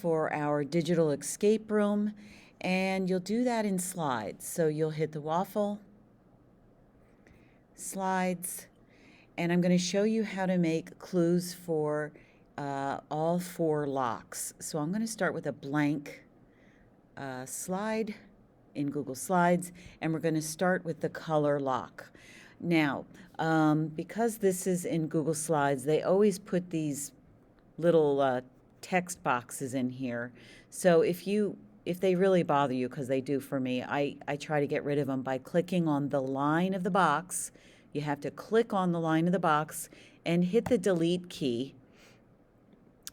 for our digital escape room, and you'll do that in slides. So you'll hit the waffle, slides, and I'm going to show you how to make clues for all 4 locks. So I'm going to start with a blank slide in Google Slides, and we're going to start with the color lock. Now, because this is in Google Slides, they always put these little text boxes in here. So if they really bother you, because they do for me, I try to get rid of them by clicking on the line of the box. You have to click on the line of the box and hit the delete key.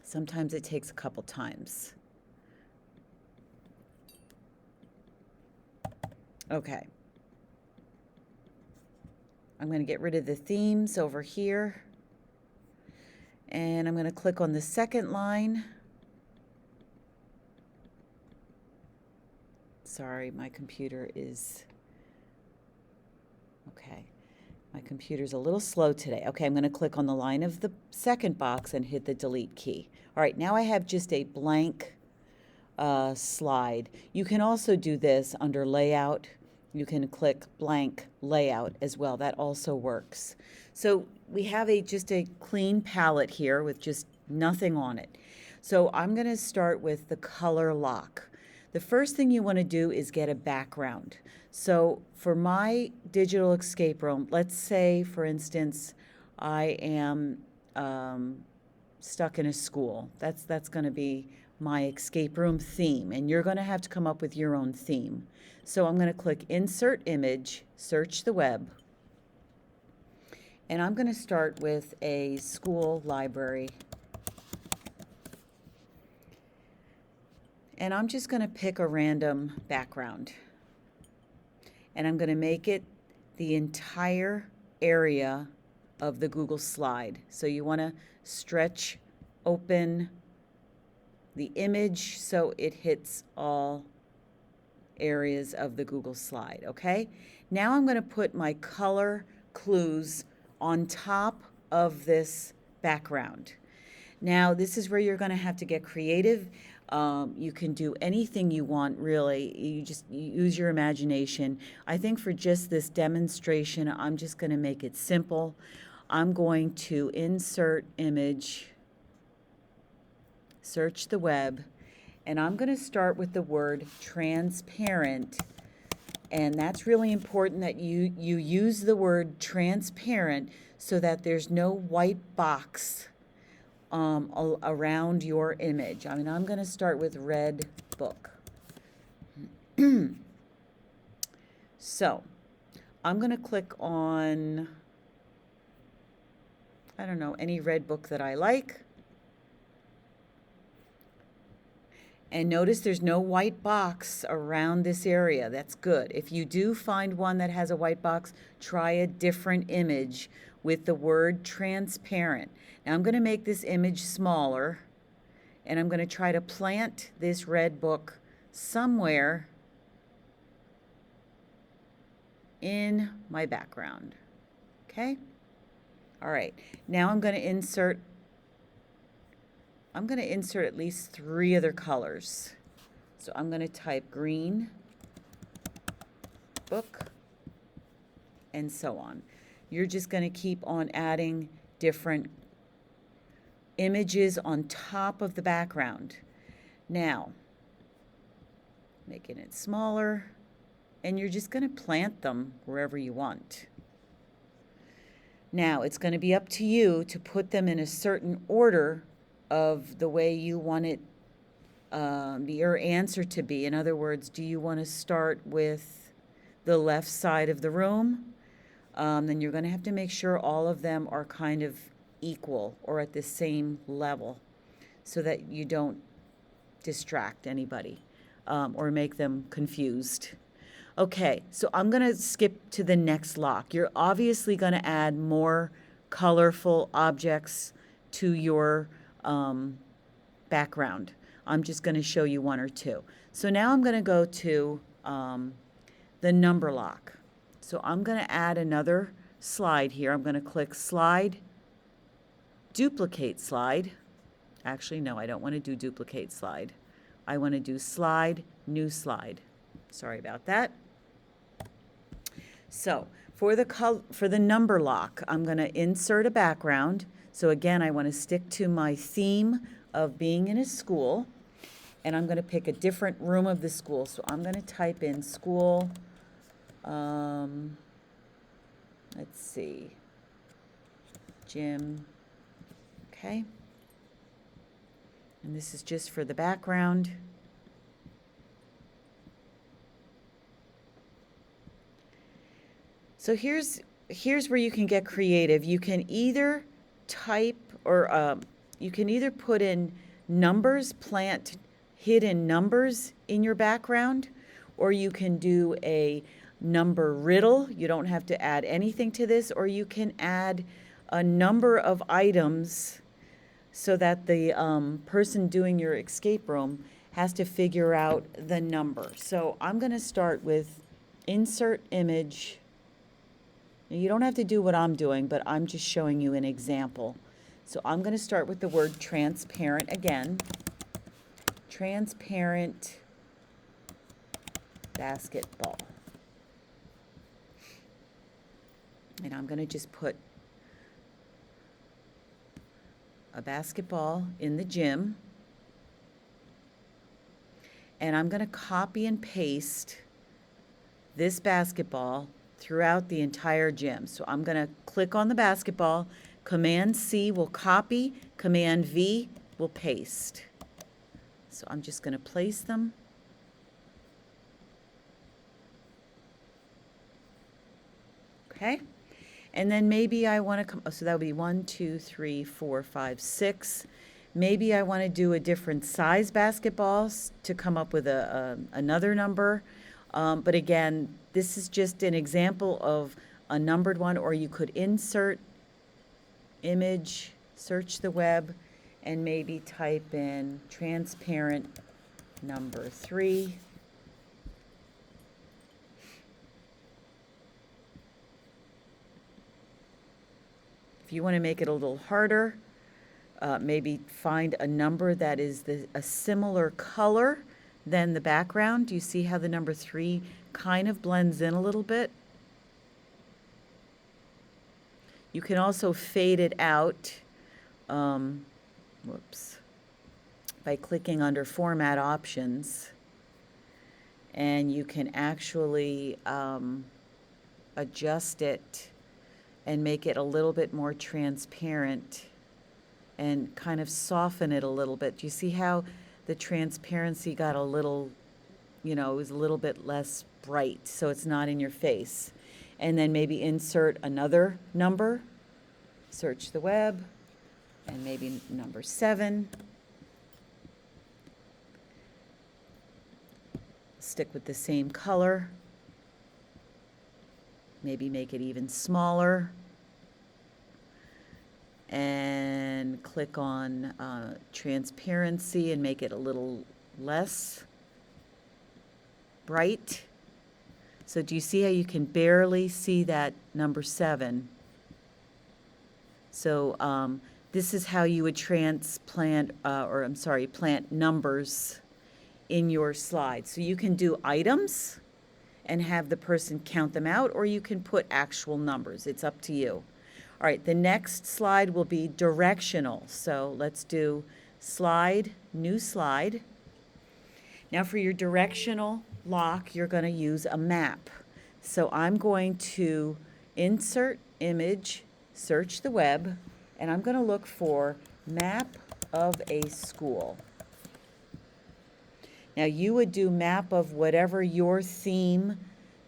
Sometimes it takes a couple times. Okay. I'm going to get rid of the themes over here. And I'm going to click on the second line. Sorry, my computer is, okay. My computer's a little slow today. Okay, I'm going to click on the line of the second box and hit the delete key. All right, now I have just a blank slide. You can also do this under layout. You can click blank layout as well. That also works. So we have just a clean palette here with just nothing on it. So I'm going to start with the color lock. The first thing you want to do is get a background. So for my digital escape room, let's say, for instance, I am stuck in a school. That's going to be my escape room theme, and you're going to have to come up with your own theme. So I'm going to click Insert Image, search the web, and I'm going to start with a school library. And I'm just going to pick a random background. And I'm going to make it the entire area of the Google slide. So you want to stretch open the image so it hits all areas of the Google slide, okay? Now I'm going to put my color clues on top of this background. Now this is where you're going to have to get creative. You can do anything you want, really. You use your imagination. I think for just this demonstration, I'm just going to make it simple. I'm going to insert image, search the web, and I'm going to start with the word transparent. And that's really important that you use the word transparent so that there's no white box around your image. I mean, I'm going to start with red book. So I'm going to click on, I don't know, any red book that I like. And notice there's no white box around this area. That's good. If you do find one that has a white box, try a different image with the word transparent. Now I'm going to make this image smaller, and I'm going to try to plant this red book somewhere in my background. Okay? All right. Now I'm going to insert at least 3 other colors. So I'm going to type green, book, and so on. You're just going to keep on adding different images on top of the background. Now, making it smaller, and you're just going to plant them wherever you want. Now, it's going to be up to you to put them in a certain order of the way you want it, your answer to be. In other words, do you want to start with the left side of the room? Then you're going to have to make sure all of them are kind of equal or at the same level so that you don't distract anybody or make them confused. Okay, so I'm going to skip to the next lock. You're obviously going to add more colorful objects to your background. I'm just going to show you 1 or 2. So now I'm going to go to the number lock. So I'm going to add another slide here. I'm going to click slide, duplicate slide. Actually, no, I don't want to do duplicate slide. I want to do slide, new slide. Sorry about that. So for the number lock, I'm going to insert a background. So again, I want to stick to my theme of being in a school, and I'm going to pick a different room of the school. So I'm going to type in school, let's see, gym, okay. And this is just for the background. So here's where you can get creative. You can either type or you can either put in numbers, plant hidden numbers in your background, or you can do a number riddle. You don't have to add anything to this, or you can add a number of items so that the person doing your escape room has to figure out the number. So I'm going to start with insert image. Now, you don't have to do what I'm doing, but I'm just showing you an example. So I'm going to start with the word transparent again. Transparent basketball. And I'm going to just put a basketball in the gym. And I'm going to copy and paste this basketball throughout the entire gym. So I'm going to click on the basketball. Command C will copy. Command V will paste. So I'm just going to place them. Okay. And then maybe I want to come, so that would be 1, 2, 3, 4, 5, 6. Maybe I want to do a different size basketballs to come up with another number. But again, this is just an example of a numbered one, or you could insert image, search the web, and maybe type in transparent number 3. If you want to make it a little harder, maybe find a number that is a similar color than the background. Do you see how the number 3 kind of blends in a little bit? You can also fade it out, by clicking under Format Options. And you can actually adjust it and make it a little bit more transparent and kind of soften it a little bit. Do you see how the transparency got a little, it was a little bit less bright, so it's not in your face. And then maybe insert another number, search the web, and maybe number 7. Stick with the same color. Maybe make it even smaller. And click on transparency and make it a little less bright. So do you see how you can barely see that number 7? So this is how you would plant numbers in your slide. So you can do items and have the person count them out, or you can put actual numbers. It's up to you. All right, the next slide will be directional. So let's do slide, new slide. Now for your directional lock, you're going to use a map. So I'm going to insert image, search the web, and I'm going to look for map of a school. Now you would do map of whatever your theme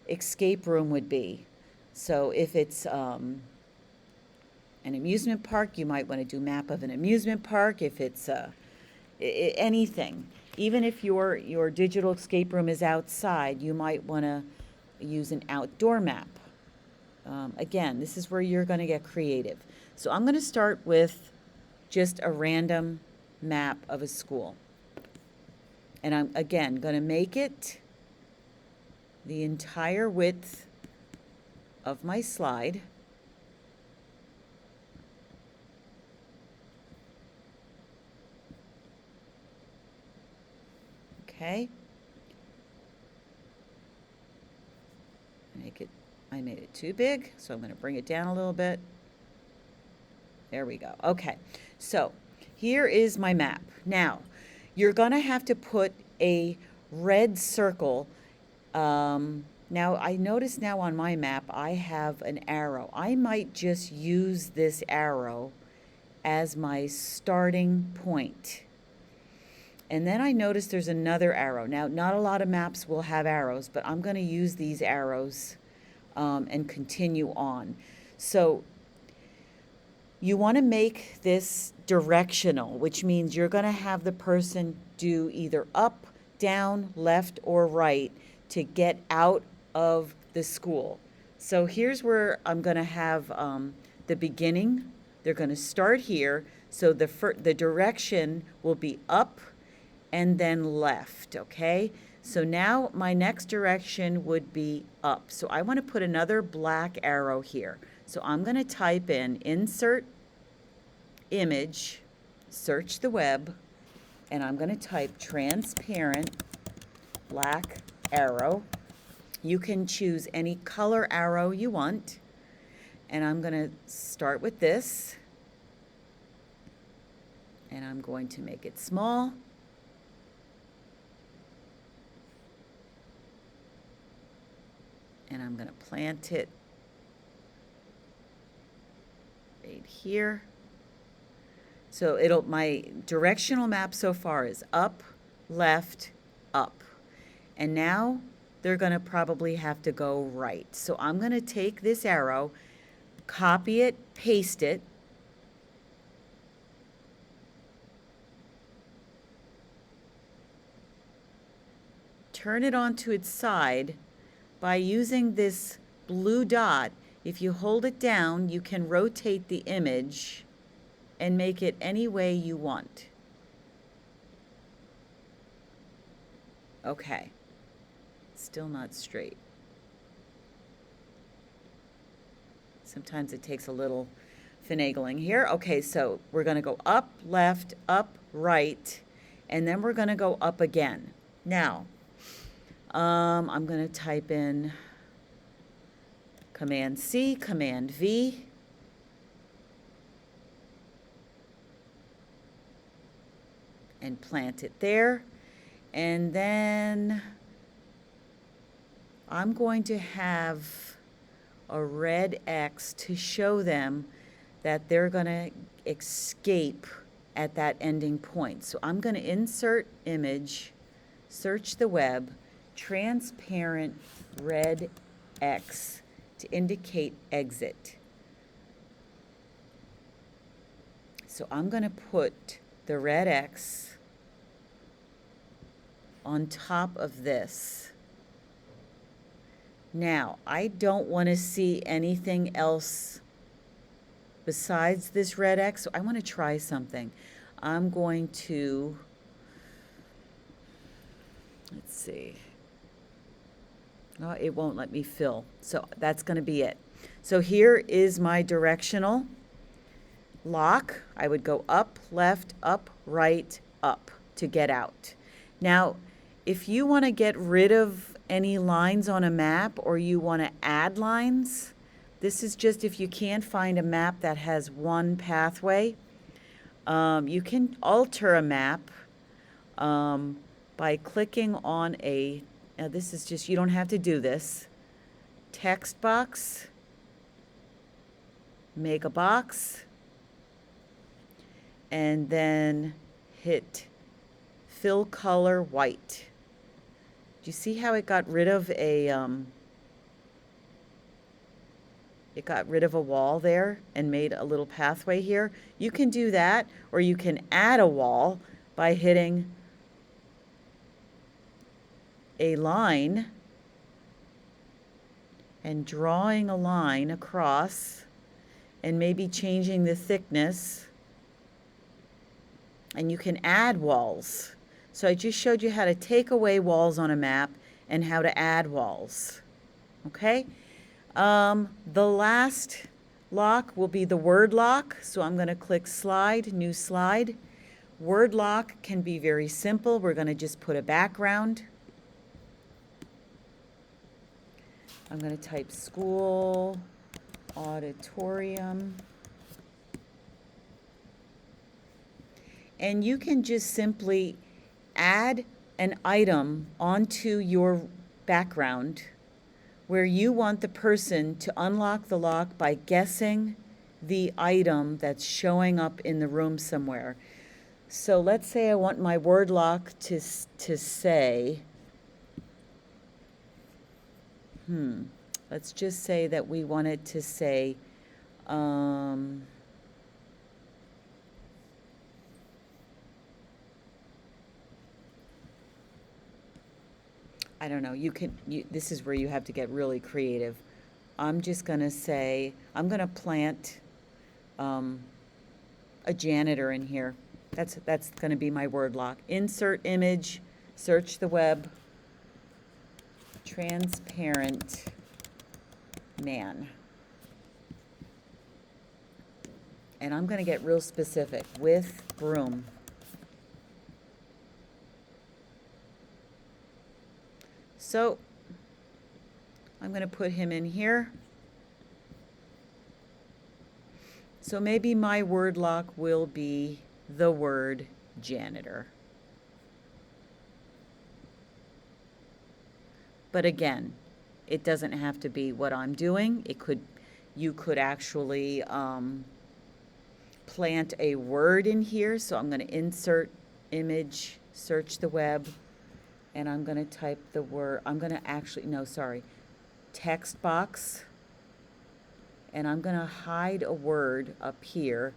escape room would be. So if it's an amusement park, you might want to do map of an amusement park. If it's anything, even if your digital escape room is outside, you might want to use an outdoor map. Again, this is where you're going to get creative. So I'm going to start with just a random map of a school. And I'm, again, going to make it the entire width of my slide. Okay. I made it too big, so I'm going to bring it down a little bit. There we go. Okay, so here is my map. Now, you're going to have to put a red circle. Now, I notice now on my map, I have an arrow. I might just use this arrow as my starting point. And then I notice there's another arrow. Now, not a lot of maps will have arrows, but I'm going to use these arrows and continue on. So you want to make this directional, which means you're going to have the person do either up, down, left, or right to get out of the school. So here's where I'm going to have the beginning. They're going to start here. So the direction will be up and then left, okay? So now my next direction would be up. So I want to put another black arrow here. So I'm going to type in insert image, search the web, and I'm going to type transparent black arrow. You can choose any color arrow you want. And I'm going to start with this. And I'm going to make it small. And I'm going to plant it right here. So my directional map so far is up, left, up. And now they're going to probably have to go right. So I'm going to take this arrow, copy it, paste it. Turn it onto its side. By using this blue dot, if you hold it down, you can rotate the image and make it any way you want. Okay, still not straight. Sometimes it takes a little finagling here. Okay, so we're going to go up, left, up, right, and then we're going to go up again. Now, I'm going to type in Command C, Command V. And plant it there. And then I'm going to have a red X to show them that they're going to escape at that ending point. So I'm going to insert image, search the web, transparent red X to indicate exit. So I'm going to put the red X on top of this. Now, I don't want to see anything else besides this red X, so I want to try something. I'm going to, let's see. Oh, it won't let me fill. So that's going to be it. So here is my directional lock. I would go up, left, up, right, up to get out. Now, if you want to get rid of any lines on a map or you want to add lines, this is just if you can't find a map that has one pathway. You can alter a map by clicking on a, now this is just, you don't have to do this, text box, make a box, and then hit fill color white. Do you see how it got rid of a wall there and made a little pathway here? You can do that, or you can add a wall by hitting a line and drawing a line across and maybe changing the thickness. And you can add walls. So I just showed you how to take away walls on a map and how to add walls. Okay? The last lock will be the word lock. So I'm going to click slide, new slide. Word lock can be very simple. We're going to just put a background. I'm going to type school, auditorium. And you can just simply add an item onto your background where you want the person to unlock the lock by guessing the item that's showing up in the room somewhere. So let's say I want my word lock to say, let's just say that we want it to say, I don't know, this is where you have to get really creative. I'm just going to say, I'm going to plant a janitor in here. That's going to be my word lock. Insert image, search the web, transparent man. And I'm going to get real specific, with broom. So I'm going to put him in here. So maybe my word lock will be the word janitor. But again, it doesn't have to be what I'm doing. You could actually plant a word in here. So I'm going to insert image, search the web, and I'm going to type the word. I'm going to actually, no, sorry, text box. And I'm going to hide a word up here,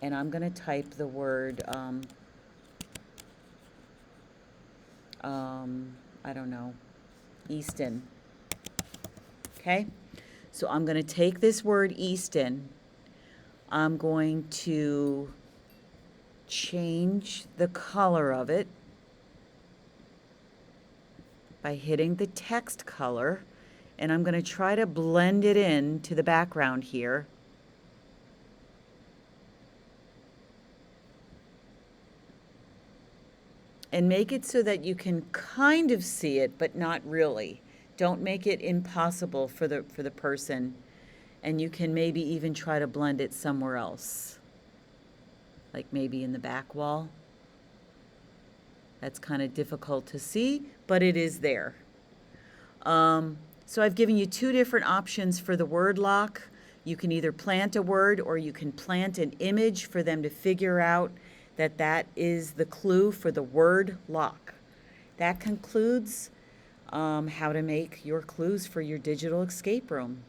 and I'm going to type the word, I don't know, Easton. Okay? So I'm going to take this word Easton. I'm going to change the color of it by hitting the text color. And I'm going to try to blend it in to the background here. And make it so that you can kind of see it, but not really. Don't make it impossible for the person. And you can maybe even try to blend it somewhere else. Like maybe in the back wall. That's kind of difficult to see, but it is there. So I've given you two different options for the word lock. You can either plant a word or you can plant an image for them to figure out that that is the clue for the word lock. That concludes how to make your clues for your digital escape room.